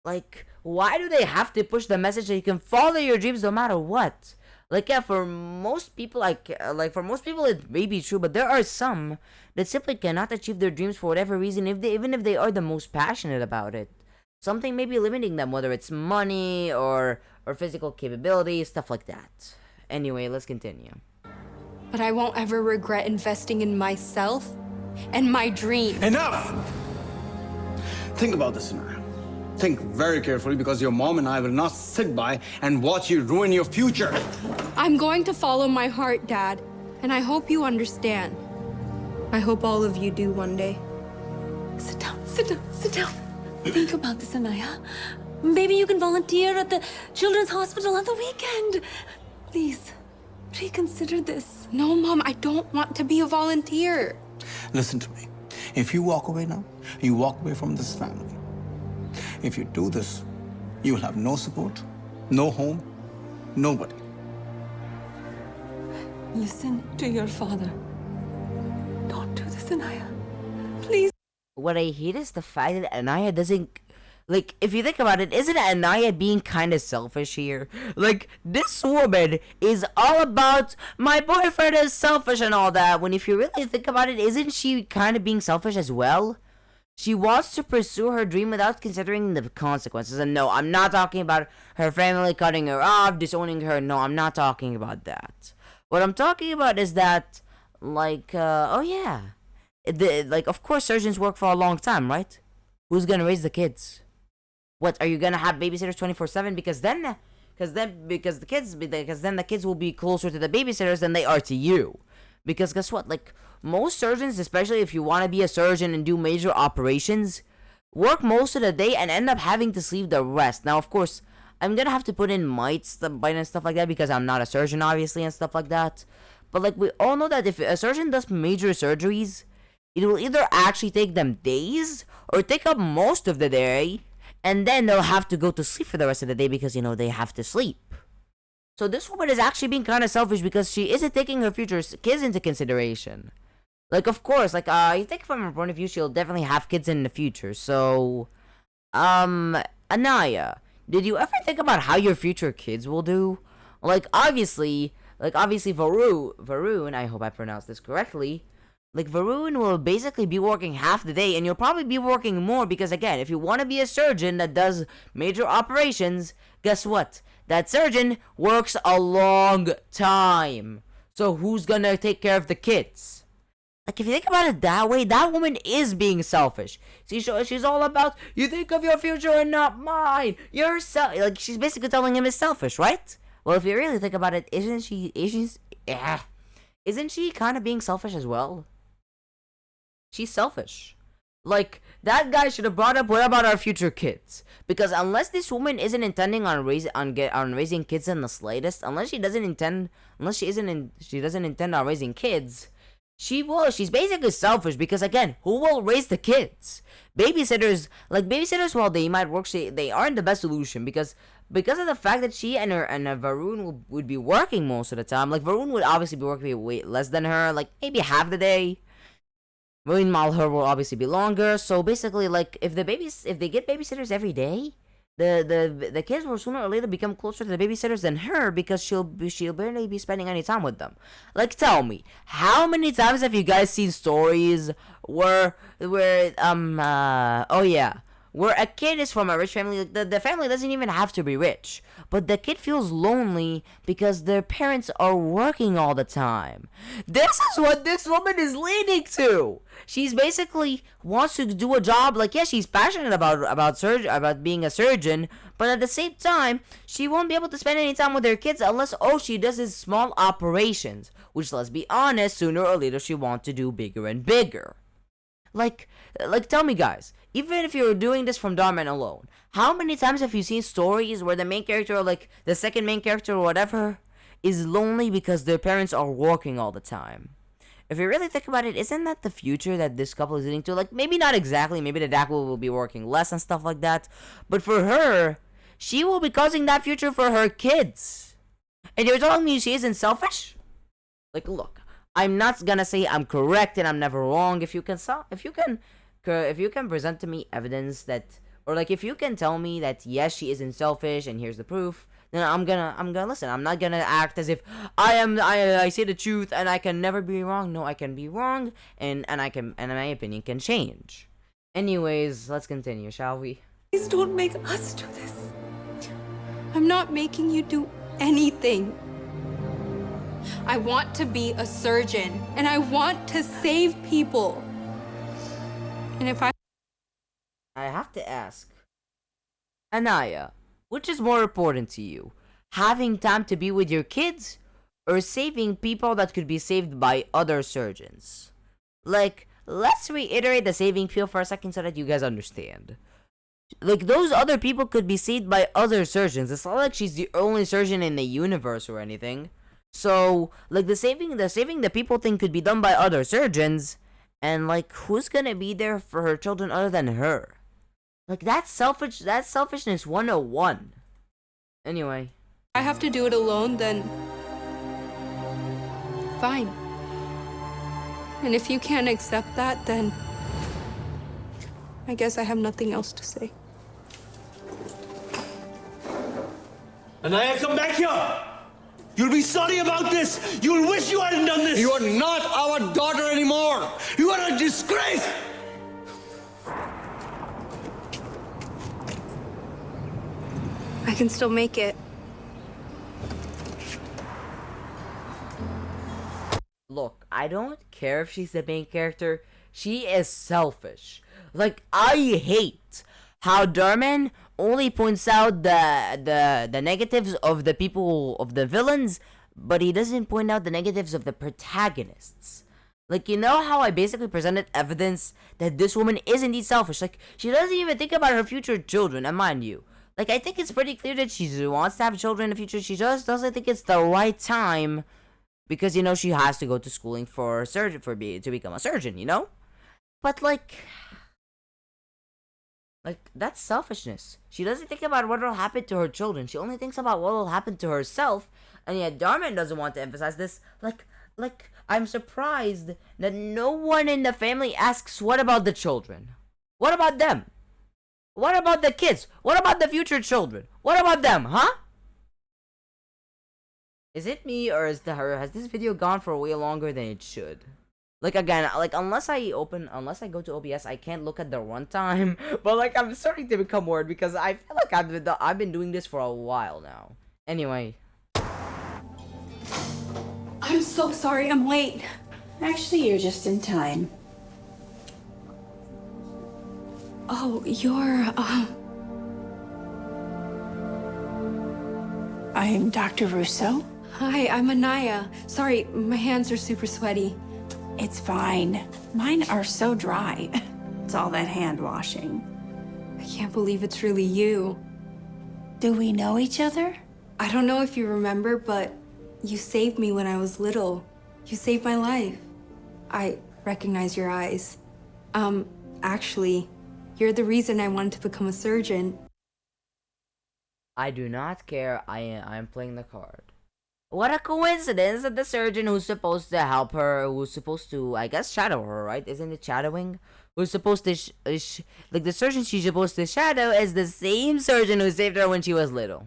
Like, why do they have to push the message that you can follow your dreams no matter what? Like, yeah, for most people, for most people it may be true, but there are some that simply cannot achieve their dreams for whatever reason, even if they are the most passionate about it. Something may be limiting them, whether it's money or physical capability, stuff like that. Anyway, let's continue. But I won't ever regret investing in myself and my dream. Enough! Think about this, Anaya. Think very carefully, because your mom and I will not sit by and watch you ruin your future. I'm going to follow my heart, Dad, and I hope you understand. I hope all of you do one day. Sit down, sit down, sit down. Think about this, Anaya. Maybe you can volunteer at the Children's Hospital on the weekend. Please, reconsider this. No, Mom, I don't want to be a volunteer. Listen to me. If you walk away now, you walk away from this family. If you do this, you will have no support, no home, nobody. Listen to your father. Don't do this, Anaya. Please. What I hate is the fact that Anaya doesn't. Like, if you think about it, isn't Anaya being kind of selfish here? Like, this woman is all about, my boyfriend is selfish and all that, when if you really think about it, isn't she kind of being selfish as well? She wants to pursue her dream without considering the consequences. And no, I'm not talking about her family cutting her off, disowning her. No, I'm not talking about that. What I'm talking about is that, like, oh yeah. Like, of course, surgeons work for a long time, right? Who's gonna raise the kids? What, are you gonna have babysitters 24/7? Because then the kids will be closer to the babysitters than they are to you. Because guess what? Like, most surgeons, especially if you want to be a surgeon and do major operations, work most of the day and end up having to sleep the rest. Now, of course, I'm gonna have to put in mites and stuff like that because I'm not a surgeon, obviously, and stuff like that. But like, we all know that if a surgeon does major surgeries, it will either actually take them days or take up most of the day, and then they'll have to go to sleep for the rest of the day because, you know, they have to sleep. So this woman is actually being kind of selfish because she isn't taking her future kids into consideration. Like, of course, like, I think from her point of view, she'll definitely have kids in the future. So, Anaya, did you ever think about how your future kids will do? Like, obviously, Varun, I hope I pronounced this correctly, like, Varun will basically be working half the day, and you'll probably be working more because, again, if you want to be a surgeon that does major operations, guess what? That surgeon works a long time. So who's gonna take care of the kids? Like, if you think about it that way, that woman is being selfish. See, she's all about, you think of your future and not mine. You're like, she's basically telling him it's selfish, right? Well, if you really think about it, isn't she kind of being selfish as well? She's selfish. Like, that guy should have brought up, what about our future kids? Because unless this woman isn't intending on raising kids in the slightest, unless she doesn't intend on raising kids, she's basically selfish because, again, who will raise the kids? Babysitters, while they might work, they aren't the best solution because of the fact that she and Varun would be working most of the time. Like, Varun would obviously be working way less than her, like maybe half the day. Meanwhile, her will obviously be longer. So basically, like, if they get babysitters every day, the kids will sooner or later become closer to the babysitters than her because she'll barely be spending any time with them. Like, tell me, how many times have you guys seen stories where a kid is from a rich family? The family doesn't even have to be rich, but the kid feels lonely because their parents are working all the time. This is what this woman is leading to. She's basically wants to do a job, like, yeah, she's passionate about being a surgeon, but at the same time, she won't be able to spend any time with her kids unless all she does is small operations, which, let's be honest, sooner or later she wants to do bigger and bigger. Like, tell me, guys, even if you're doing this from Dhar Mann alone, how many times have you seen stories where the main character, or like the second main character or whatever, is lonely because their parents are working all the time? If you really think about it, isn't that the future that this couple is leading to? Like, maybe not exactly, maybe the dad will be working less and stuff like that, but for her, she will be causing that future for her kids. And you're telling me she isn't selfish? Like, look, I'm not gonna say I'm correct and I'm never wrong. If you can present to me evidence that, or like if you can tell me that yes, she isn't selfish and here's the proof, then I'm gonna listen. I'm not gonna act as if I say the truth and I can never be wrong. No, I can be wrong and my opinion can change. Anyways, let's continue, shall we? Please don't make us do this. I'm not making you do anything. I want to be a surgeon, and I want to save people. And if I have to ask, Anaya, which is more important to you? Having time to be with your kids, or saving people that could be saved by other surgeons? Like, let's reiterate the saving people for a second so that you guys understand. Like, those other people could be saved by other surgeons. It's not like she's the only surgeon in the universe or anything. So, like, the saving the people thing could be done by other surgeons, and like, who's gonna be there for her children other than her? Like, that's selfishness 101. Anyway, I have to do it alone, then Fine. And if you can't accept that, then I guess I have nothing else to say. Anaya, come back here! You'll be sorry about this! You'll wish you hadn't done this! You are not our daughter anymore! You are a disgrace! I can still make it. Look, I don't care if she's the main character. She is selfish. Like, I hate how Dhar Mann only points out the negatives of the people, of the villains, but he doesn't point out the negatives of the protagonists. Like, you know how I basically presented evidence that this woman is indeed selfish? Like, she doesn't even think about her future children, and mind you, like, I think it's pretty clear that she wants to have children in the future. She just doesn't think it's the right time because, you know, she has to go to schooling for surgeon, to become a surgeon, you know? But, like, that's selfishness. She doesn't think about what will happen to her children. She only thinks about what will happen to herself. And yet Dhar Mann doesn't want to emphasize this. Like, I'm surprised that no one in the family asks, what about the children? What about them? What about the kids? What about the future children? What about them, huh? Is it me, or has this video gone for way longer than it should? Like, again, like, unless I go to OBS, I can't look at the runtime. But, like, I'm starting to become worried because I feel like I've been doing this for a while now. Anyway. I'm so sorry I'm late. Actually, you're just in time. Oh, you're, I'm Dr. Russo. Hi, I'm Anaya. Sorry, my hands are super sweaty. It's fine. Mine are so dry. It's all that hand washing. I can't believe it's really you. Do we know each other? I don't know if you remember, but you saved me when I was little. You saved my life. I recognize your eyes. Actually, you're the reason I wanted to become a surgeon. I do not care. I'm playing the card. What a coincidence that the surgeon who's supposed to help her, who's supposed to, I guess, shadow her, right? Isn't it shadowing? Who's supposed to, like, the surgeon she's supposed to shadow is the same surgeon who saved her when she was little.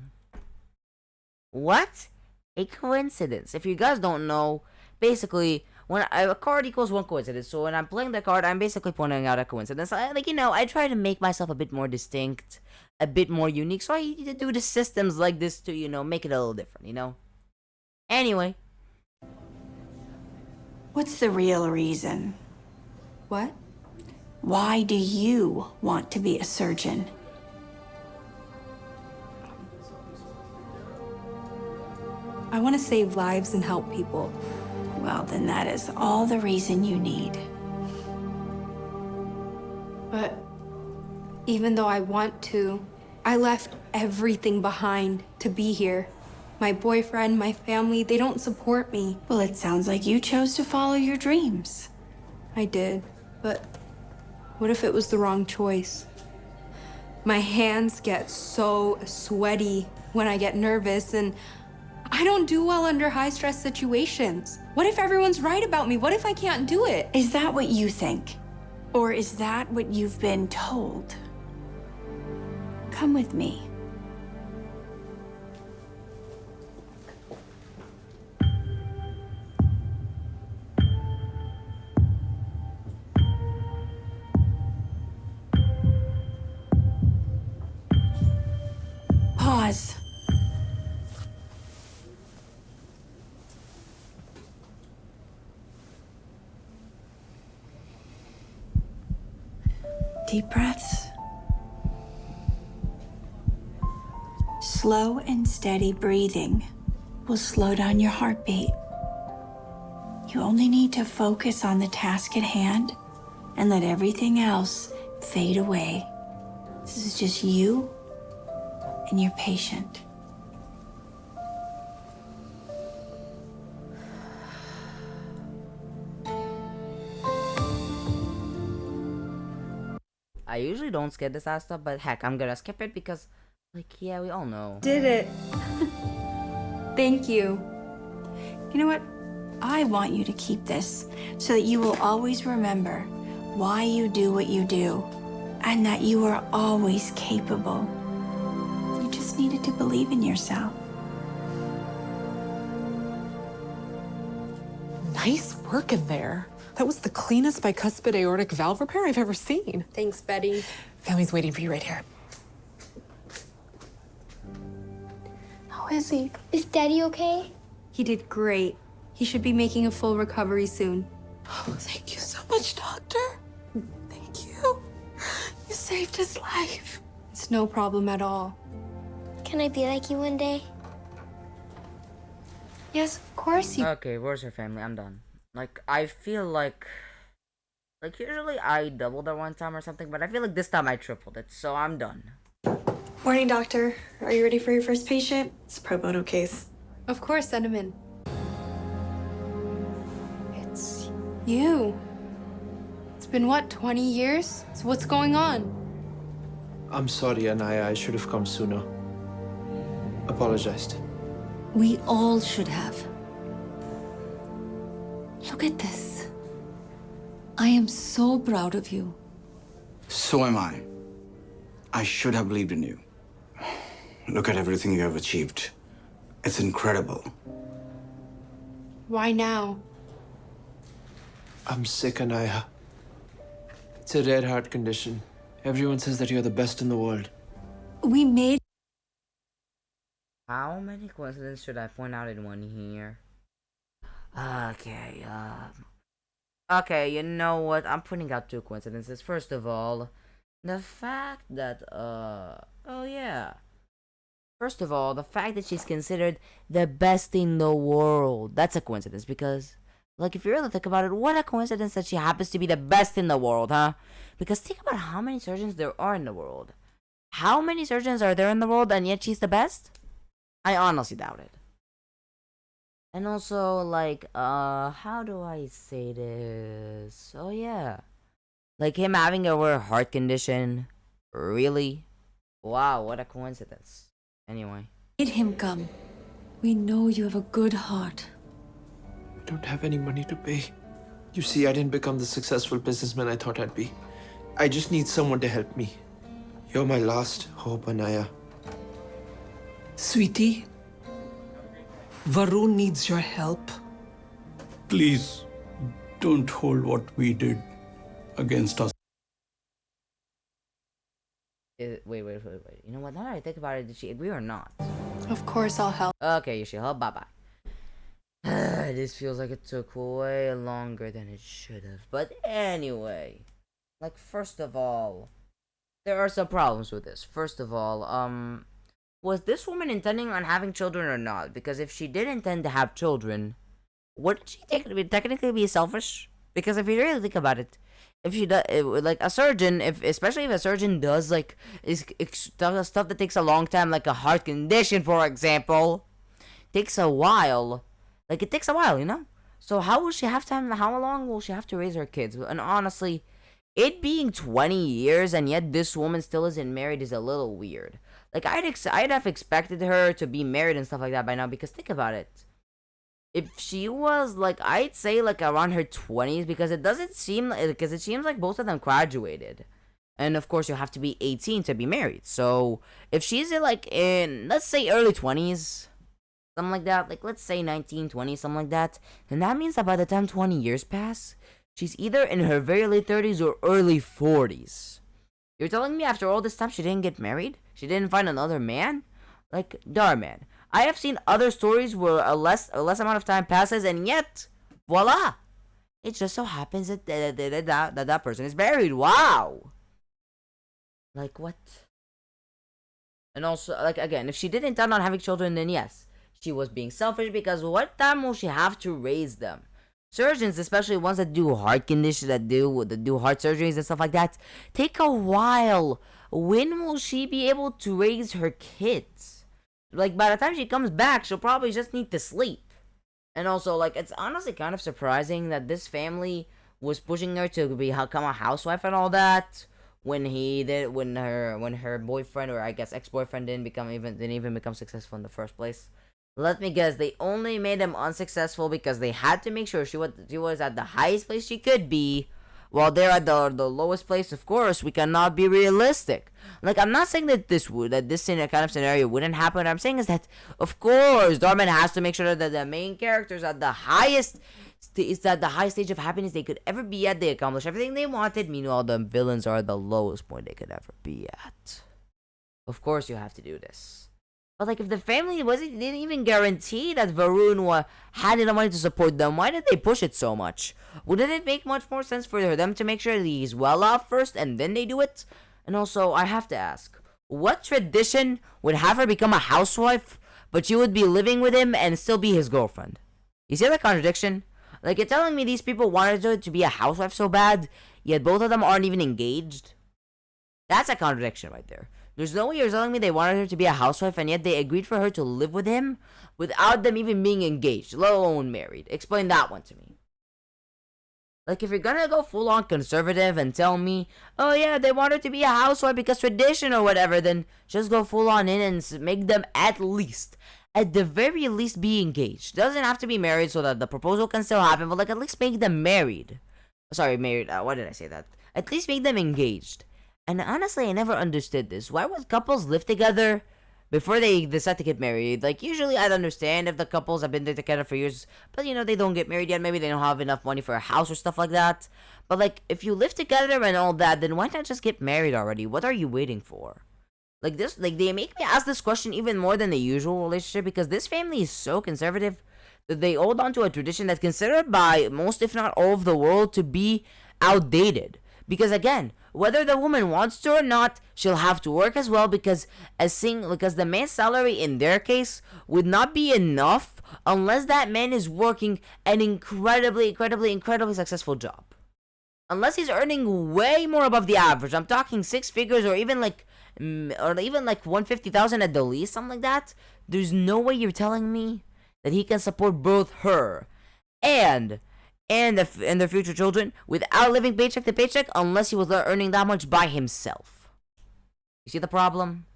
What? A coincidence. If you guys don't know, basically, when a card equals one coincidence, so when I'm playing the card, I'm basically pointing out a coincidence. Like, you know, I try to make myself a bit more distinct, a bit more unique, so I need to do the systems like this to, you know, make it a little different, you know? Anyway. What's the real reason? What? Why do you want to be a surgeon? I want to save lives and help people. Well, then that is all the reason you need. But even though I want to, I left everything behind to be here. My boyfriend, my family, they don't support me. Well, it sounds like you chose to follow your dreams. I did, but what if it was the wrong choice? My hands get so sweaty when I get nervous, and I don't do well under high-stress situations. What if everyone's right about me? What if I can't do it? Is that what you think? Or is that what you've been told? Come with me. Pause. Deep breaths. Slow and steady breathing will slow down your heartbeat. You only need to focus on the task at hand and let everything else fade away. This is just you and your patient. I usually don't skip this stuff, but heck, I'm gonna skip it because, like, yeah, we all know. Did it. Thank you. You know what? I want you to keep this so that you will always remember why you do what you do and that you are always capable. You just needed to believe in yourself. Nice work in there. That was the cleanest bicuspid aortic valve repair I've ever seen. Thanks, Betty. Family's waiting for you right here. How is he? Is Daddy okay? He did great. He should be making a full recovery soon. Oh, thank you so much, Doctor. Thank you. You saved his life. It's no problem at all. Can I be like you one day? Yes, of course you. Okay, where's her family? I'm done. Like, I feel like usually I doubled it one time or something, but I feel like this time I tripled it, so I'm done. Morning, doctor. Are you ready for your first patient? It's a pro bono case. Of course, send him in. It's you. It's been what, 20 years? So what's going on? I'm sorry, Anaya. I should have come sooner. Apologized. We all should have. Look at this. I am so proud of you. So am I. I should have believed in you. Look at everything you have achieved. It's incredible. Why now? I'm sick, Anaya. It's a rare heart condition. Everyone says that you're the best in the world. We made... How many coincidences should I point out in one here? Okay, okay, you know what? I'm putting out 2 coincidences. First of all, the fact that, oh yeah. First of all, the fact that she's considered the best in the world. That's a coincidence because, like, if you really think about it, what a coincidence that she happens to be the best in the world, huh? Because think about how many surgeons there are in the world. How many surgeons are there in the world and yet she's the best? I honestly doubt it. And also, like, how do I say this? Oh, yeah. Like, him having a rare heart condition. Really? Wow, what a coincidence. Anyway. Made him come. We know you have a good heart. I don't have any money to pay. You see, I didn't become the successful businessman I thought I'd be. I just need someone to help me. You're my last hope, Anaya. Sweetie, Varun needs your help. Please, don't hold what we did against us. Wait. You know what? Now that I think about it, did she agree or not? Of course I'll help. Okay, you should help. Bye-bye. This feels like it took way longer than it should have. But anyway, like, first of all, there are some problems with this. First of all, was this woman intending on having children or not? Because if she did intend to have children, wouldn't she technically be selfish? Because if you really think about it, if she does, like a surgeon, especially if a surgeon does like stuff that takes a long time, like a heart condition, for example, takes a while. Like, it takes a while, you know. So how will she have time? How long will she have to raise her kids? And honestly, it being 20 years and yet this woman still isn't married is a little weird. Like, I'd have expected her to be married and stuff like that by now, because think about it. If she was, like, I'd say, like, around her 20s, because it doesn't seem, because it seems like both of them graduated. And, of course, you have to be 18 to be married. So, if she's, like, in, let's say, early 20s, something like that, like, let's say 19, 20, something like that, then that means that by the time 20 years pass, she's either in her very late 30s or early 40s. You're telling me after all this time she didn't get married? She didn't find another man? Like, Dhar Mann. I have seen other stories where a less amount of time passes and yet, voila! It just so happens that that person is married. Wow! Like, what? And also, like, again, if she didn't intend on having children, then yes, she was being selfish, because what time will she have to raise them? Surgeons, especially ones that do heart conditions, that do heart surgeries and stuff like that, take a while. When will she be able to raise her kids? Like, by the time she comes back, she'll probably just need to sleep. And also, like, it's honestly kind of surprising that this family was pushing her to become a housewife and all that, when her boyfriend, or I guess ex-boyfriend, didn't even become successful in the first place. Let me guess, they only made him unsuccessful because they had to make sure she was at the highest place she could be, while they're at the lowest place. Of course, we cannot be realistic. Like, I'm not saying that this kind of scenario wouldn't happen. What I'm saying is that, of course, DharMann has to make sure that the main characters at the highest stage of happiness they could ever be at. They accomplish everything they wanted. Meanwhile, the villains are at the lowest point they could ever be at. Of course, you have to do this. But like, if the family didn't even guarantee that Varun had enough money to support them, why did they push it so much? Wouldn't it make much more sense for them to make sure that he's well off first and then they do it? And also, I have to ask, what tradition would have her become a housewife, but she would be living with him and still be his girlfriend? You see that contradiction? Like, you're telling me these people wanted her to be a housewife so bad, yet both of them aren't even engaged? That's a contradiction right there. There's no way you're telling me they wanted her to be a housewife and yet they agreed for her to live with him without them even being engaged, let alone married. Explain that one to me. Like, if you're gonna go full-on conservative and tell me, oh yeah, they want her to be a housewife because tradition or whatever, then just go full-on in and make them at the very least be engaged. Doesn't have to be married so that the proposal can still happen, but like, at least make them married. Sorry, married. Why did I say that? At least make them engaged. And honestly, I never understood this. Why would couples live together before they decide to get married? Like, usually I'd understand if the couples have been there together for years, but you know, they don't get married yet. Maybe they don't have enough money for a house or stuff like that. But like, if you live together and all that, then why not just get married already? What are you waiting for? Like this, like, they make me ask this question even more than the usual relationship, because this family is so conservative that they hold on to a tradition that's considered by most, if not all of the world, to be outdated. Because again, whether the woman wants to or not, she'll have to work as well, because the man's salary in their case would not be enough unless that man is working an incredibly successful job. Unless he's earning way more above the average. I'm talking 6 figures or even like 150,000 at the least, something like that. There's no way you're telling me that he can support both her and their future children without living paycheck to paycheck, unless he was earning that much by himself. You see the problem?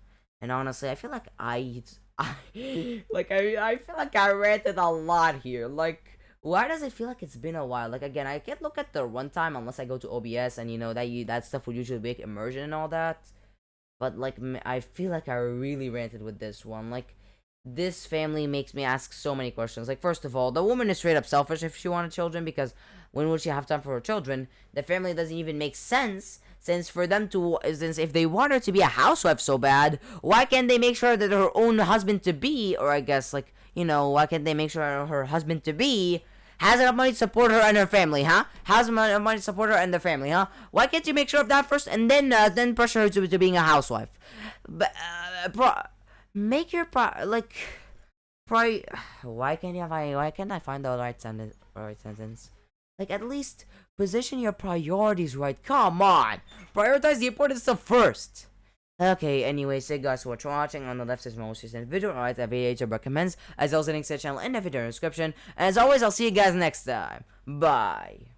And honestly, I feel like I feel like I ranted a lot here. Like, why does it feel like it's been a while? Like, again, I can't look at the runtime unless I go to OBS, and you know that stuff would usually make immersion and all that. But like, I feel like I really ranted with this one. Like, this family makes me ask so many questions. Like, first of all, the woman is straight up selfish if she wanted children, because when would she have time for her children? The family doesn't even make sense, since if they want her to be a housewife so bad, why can't they make sure that her own husband-to-be, or I guess, like, you know, why can't they make sure her husband-to-be has enough money to support her and her family, huh? Has enough money to support her and their family, huh? Why can't you make sure of that first, and then pressure her to being a housewife? But, make your why can't I find the right sentence? Like, at least position your priorities right. Come on, prioritize the important stuff first. Okay, anyways, thank you guys for watching. On the left is my most recent video. Alright, that video YouTube recommends, as well as the link to the channel in the video description. And as always, I'll see you guys next time. Bye.